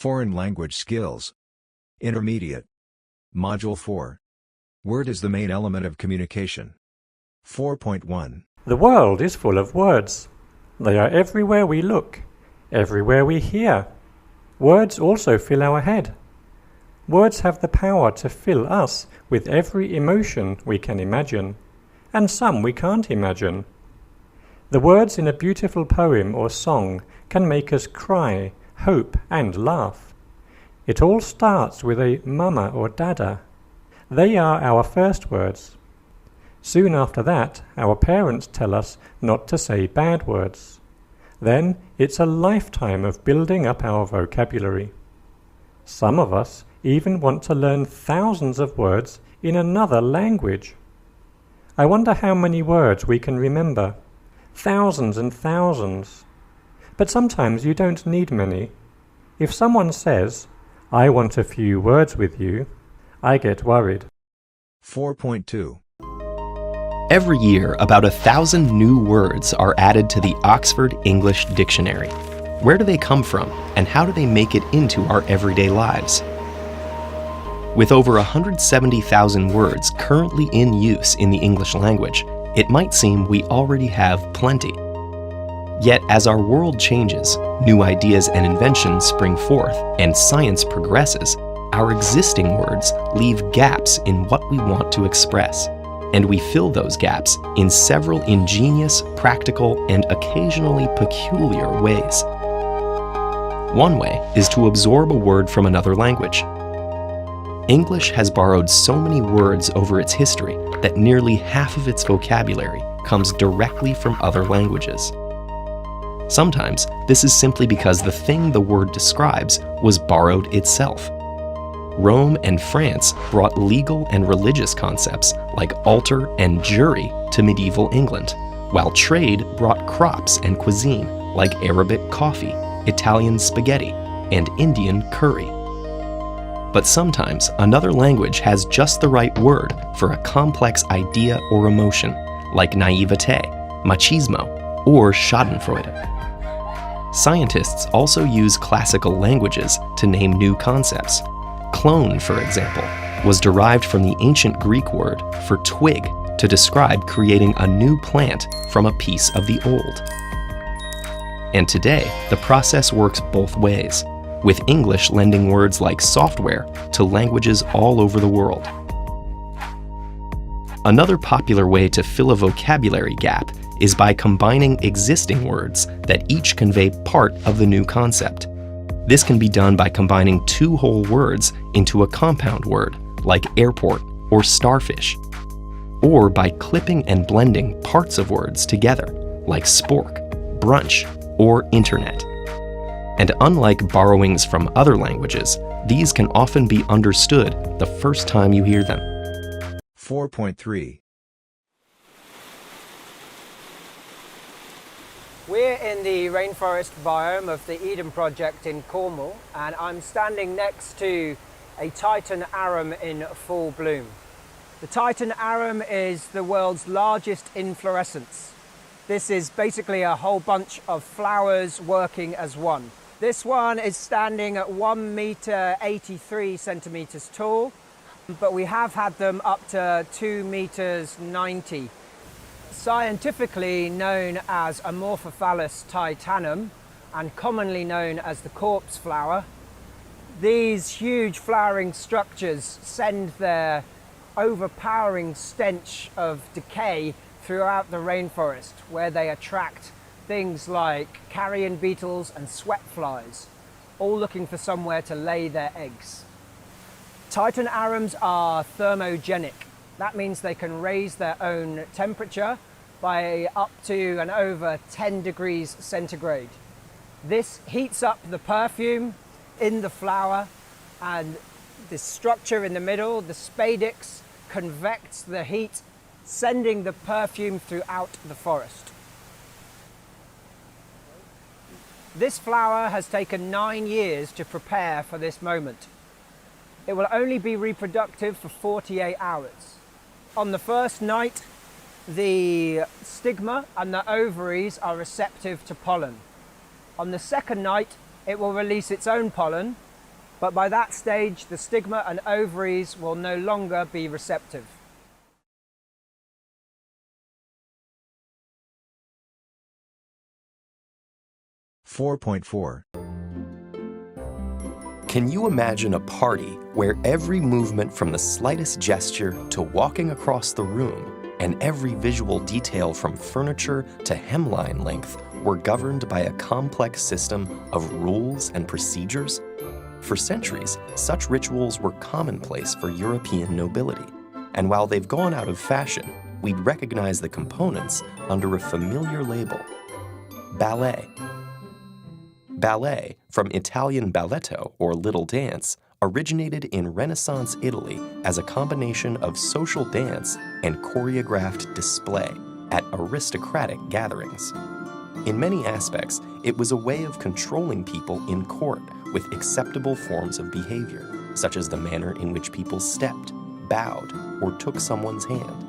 Foreign language skills. Intermediate. Module 4. Word is the main element of communication. 4.1. The world is full of words. They are everywhere we look, everywhere we hear. Words also fill our head. Words have the power to fill us with every emotion we can imagine, and some we can't imagine. The words in a beautiful poem or song can make us cry, hope, and laugh. It all starts with a mama or dada. They are our first words. Soon after that, our parents tell us not to say bad words. Then it's a lifetime of building up our vocabulary. Some of us even want to learn thousands of words in another language. I wonder how many words we can remember. Thousands and thousands. But sometimes you don't need many. If someone says, "I want a few words with you," I get worried. 4.2. Every year, about 1,000 new words are added to the Oxford English Dictionary. Where do they come from, and how do they make it into our everyday lives? With over 170,000 words currently in use in the English language, it might seem we already have plenty. Yet, as our world changes, new ideas and inventions spring forth, and science progresses, our existing words leave gaps in what we want to express. And we fill those gaps in several ingenious, practical, and occasionally peculiar ways. One way is to absorb a word from another language. English has borrowed so many words over its history that nearly half of its vocabulary comes directly from other languages. Sometimes this is simply because the thing the word describes was borrowed itself. Rome and France brought legal and religious concepts like altar and jury to medieval England, while trade brought crops and cuisine like Arabic coffee, Italian spaghetti, and Indian curry. But sometimes another language has just the right word for a complex idea or emotion, like naivete, machismo, or schadenfreude. Scientists also use classical languages to name new concepts. Clone, for example, was derived from the ancient Greek word for twig to describe creating a new plant from a piece of the old. And today, the process works both ways, with English lending words like software to languages all over the world. Another popular way to fill a vocabulary gap is by combining existing words that each convey part of the new concept. This can be done by combining two whole words into a compound word, like airport or starfish, or by clipping and blending parts of words together, like spork, brunch, or internet. And unlike borrowings from other languages, these can often be understood the first time you hear them. 4.3. We're in the rainforest biome of the Eden Project in Cornwall, and I'm standing next to a Titan arum in full bloom. The Titan arum is the world's largest inflorescence. This is basically a whole bunch of flowers working as one. This one is standing at 1 meter 83 centimeters tall, but we have had them up to 2 meters 90. Scientifically known as Amorphophallus titanum and commonly known as the corpse flower, these huge flowering structures send their overpowering stench of decay throughout the rainforest, where they attract things like carrion beetles and sweat flies, all looking for somewhere to lay their eggs. Titan arums are thermogenic. That means they can raise their own temperature by up to and over 10 degrees centigrade. This heats up the perfume in the flower, and the structure in the middle, the spadix, convects the heat, sending the perfume throughout the forest. This flower has taken 9 years to prepare for this moment. It will only be reproductive for 48 hours. On the first night, the stigma and the ovaries are receptive to pollen. On the second night, it will release its own pollen, But by that stage, the stigma and ovaries will no longer be receptive. (4.4) Can you imagine a party where every movement from the slightest gesture to walking across the room and every visual detail from furniture to hemline length were governed by a complex system of rules and procedures? For centuries, such rituals were commonplace for European nobility, and while they've gone out of fashion, we'd recognize the components under a familiar label: ballet. Ballet, from Italian balletto or little dance, originated in Renaissance Italy as a combination of social dance and choreographed display at aristocratic gatherings. In many aspects, it was a way of controlling people in court with acceptable forms of behavior, such as the manner in which people stepped, bowed, or took someone's hand.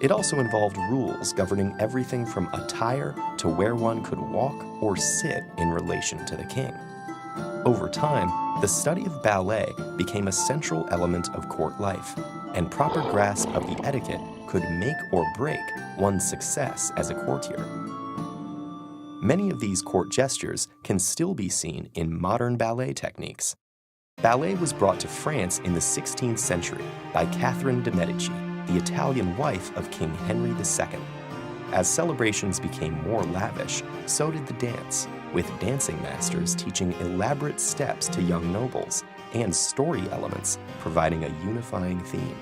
It also involved rules governing everything from attire to where one could walk or sit in relation to the king. Over time, the study of ballet became a central element of court life, and proper grasp of the etiquette could make or break one's success as a courtier. Many of these court gestures can still be seen in modern ballet techniques. Ballet was brought to France in the 16th century by Catherine de' Medici, the Italian wife of King Henry II. As celebrations became more lavish, so did the dance, with dancing masters teaching elaborate steps to young nobles and story elements providing a unifying theme.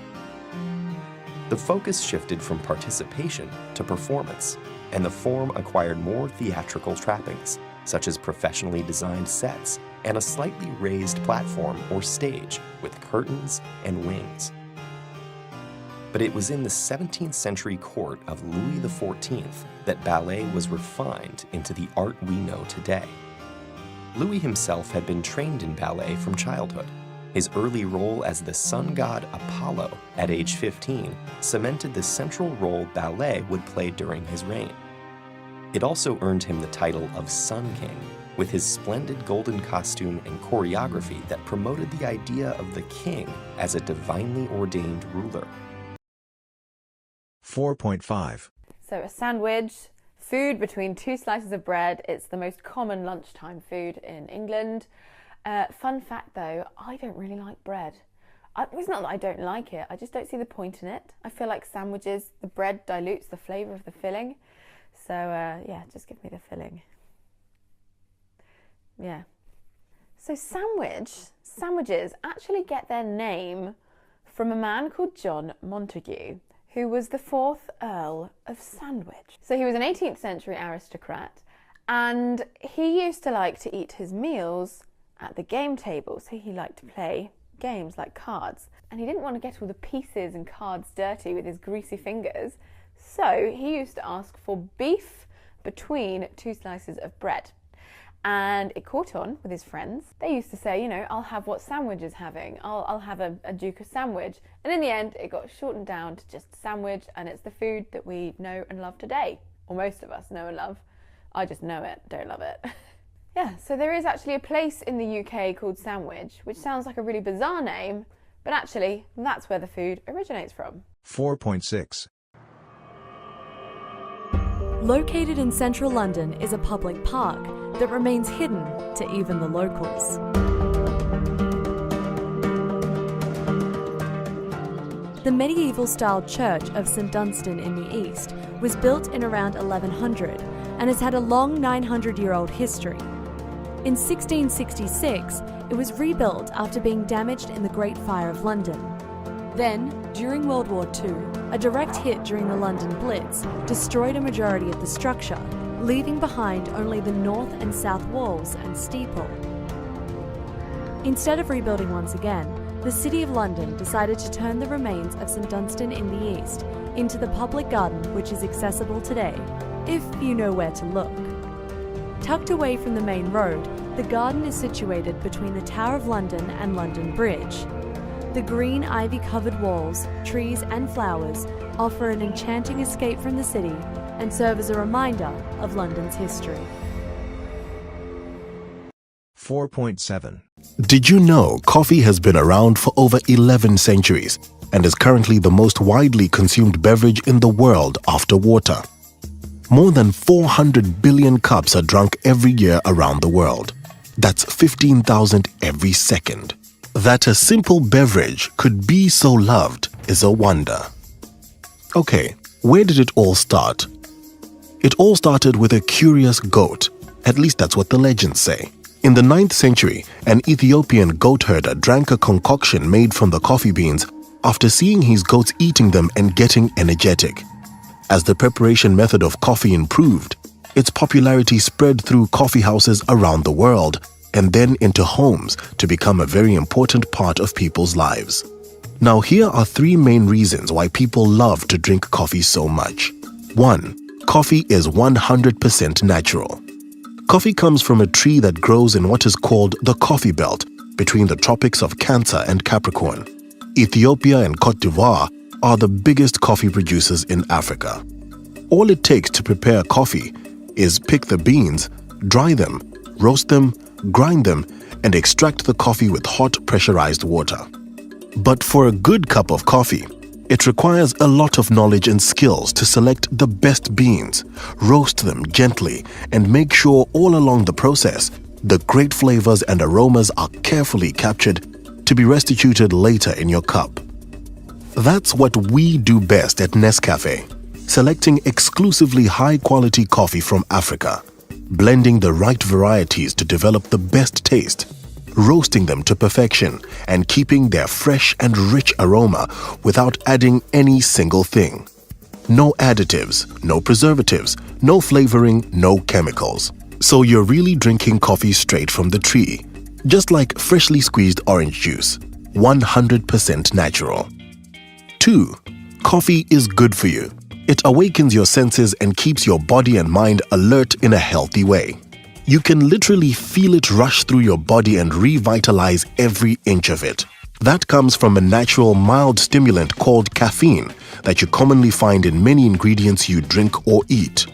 The focus shifted from participation to performance, and the form acquired more theatrical trappings, such as professionally designed sets and a slightly raised platform or stage with curtains and wings. But it was in the 17th century court of Louis XIV that ballet was refined into the art we know today. Louis himself had been trained in ballet from childhood. His early role as the sun god Apollo at age 15 cemented the central role ballet would play during his reign. It also earned him the title of Sun King, with his splendid golden costume and choreography that promoted the idea of the king as a divinely ordained ruler. 4.5 So a sandwich, food between two slices of bread. It's the most common lunchtime food in England. Fun fact though, I don't really like bread. It's not that I don't like it, I just don't see the point in it. I feel like sandwiches, the bread dilutes the flavour of the filling. So yeah, just give me the filling. Yeah. So sandwiches actually get their name from a man called John Montagu, who was the 4th Earl of Sandwich. So he was an 18th century aristocrat, and he used to like to eat his meals at the game table. So he liked to play games like cards, and he didn't want to get all the pieces and cards dirty with his greasy fingers. So he used to ask for beef between two slices of bread. And it caught on with his friends. They used to say, you know, I'll have what Sandwich is having. I'll have a Duke sandwich. And in the end, it got shortened down to just sandwich, and it's the food that we know and love today. Or most of us know and love. I just know it, don't love it. Yeah, so there is actually a place in the UK called Sandwich, which sounds like a really bizarre name, but actually, that's where the food originates from. 4.6 Located in central London is a public park that remains hidden to even the locals. The medieval-styled church of St Dunstan in the east was built in around 1100 and has had a long 900-year-old history. In 1666, it was rebuilt after being damaged in the Great Fire of London. Then, during World War II, a direct hit during the London Blitz destroyed a majority of the structure, leaving behind only the north and south walls and steeple. Instead of rebuilding once again, the City of London decided to turn the remains of St Dunstan in the east into the public garden, which is accessible today, if you know where to look. Tucked away from the main road, the garden is situated between the Tower of London and London Bridge. The green ivy-covered walls, trees and flowers offer an enchanting escape from the city and serve as a reminder of London's history. 4.7 Did you know coffee has been around for over 11 centuries and is currently the most widely consumed beverage in the world after water? More than 400 billion cups are drunk every year around the world. That's 15,000 every second. That a simple beverage could be so loved is a wonder. Okay, where did it all start? It all started with a curious goat. At least that's what the legends say. In the 9th century, an Ethiopian goat herder drank a concoction made from the coffee beans after seeing his goats eating them and getting energetic. As the preparation method of coffee improved, its popularity spread through coffee houses around the world and then into homes to become a very important part of people's lives. Now here are 3 main reasons why people love to drink coffee so much. 1. Coffee is 100% natural. Coffee comes from a tree that grows in what is called the coffee belt between the tropics of Cancer and Capricorn. Ethiopia and Cote d'Ivoire are the biggest coffee producers in Africa. All it takes to prepare coffee is pick the beans, dry them, roast them, grind them, and extract the coffee with hot pressurized water. But for a good cup of coffee, it requires a lot of knowledge and skills to select the best beans, roast them gently, and make sure all along the process, the great flavors and aromas are carefully captured to be restituted later in your cup. That's what we do best at Nescafe, selecting exclusively high-quality coffee from Africa, blending the right varieties to develop the best taste, roasting them to perfection, and keeping their fresh and rich aroma without adding any single thing. No additives, no preservatives, no flavoring, no chemicals. So you're really drinking coffee straight from the tree, just like freshly squeezed orange juice, 100% natural. 2. Coffee is good for you. It awakens your senses and keeps your body and mind alert in a healthy way. You can literally feel it rush through your body and revitalize every inch of it. That comes from a natural mild stimulant called caffeine that you commonly find in many ingredients you drink or eat.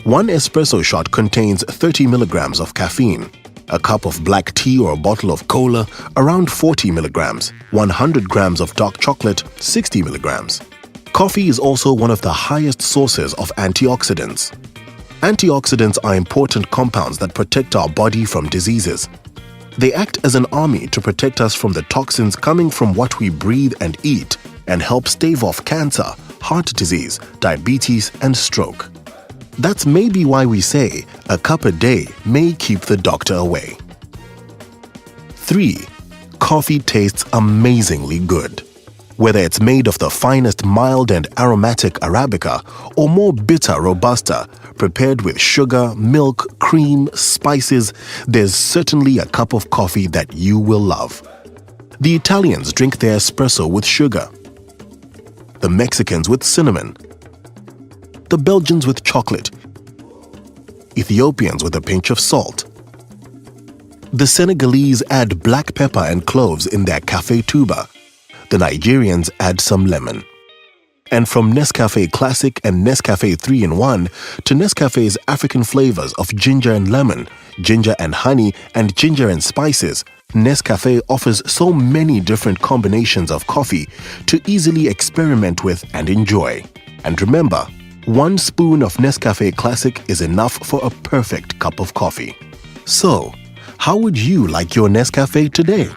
1 espresso shot contains 30 milligrams of caffeine. A cup of black tea or a bottle of cola, around 40 milligrams. 100 grams of dark chocolate, 60 milligrams. Coffee is also one of the highest sources of antioxidants. Antioxidants are important compounds that protect our body from diseases. They act as an army to protect us from the toxins coming from what we breathe and eat and help stave off cancer, heart disease, diabetes, and stroke. That's maybe why we say a cup a day may keep the doctor away. 3. Coffee tastes amazingly good. Whether it's made of the finest mild and aromatic Arabica or more bitter Robusta, prepared with sugar, milk, cream, spices, there's certainly a cup of coffee that you will love. The Italians drink their espresso with sugar. The Mexicans with cinnamon. The Belgians with chocolate. Ethiopians with a pinch of salt. The Senegalese add black pepper and cloves in their cafe tuba. The Nigerians add some lemon. And from Nescafe Classic and Nescafe 3-in-1 to Nescafe's African flavors of ginger and lemon, ginger and honey, and ginger and spices, Nescafe offers so many different combinations of coffee to easily experiment with and enjoy. And remember, 1 spoon of Nescafe Classic is enough for a perfect cup of coffee. So, how would you like your Nescafe today?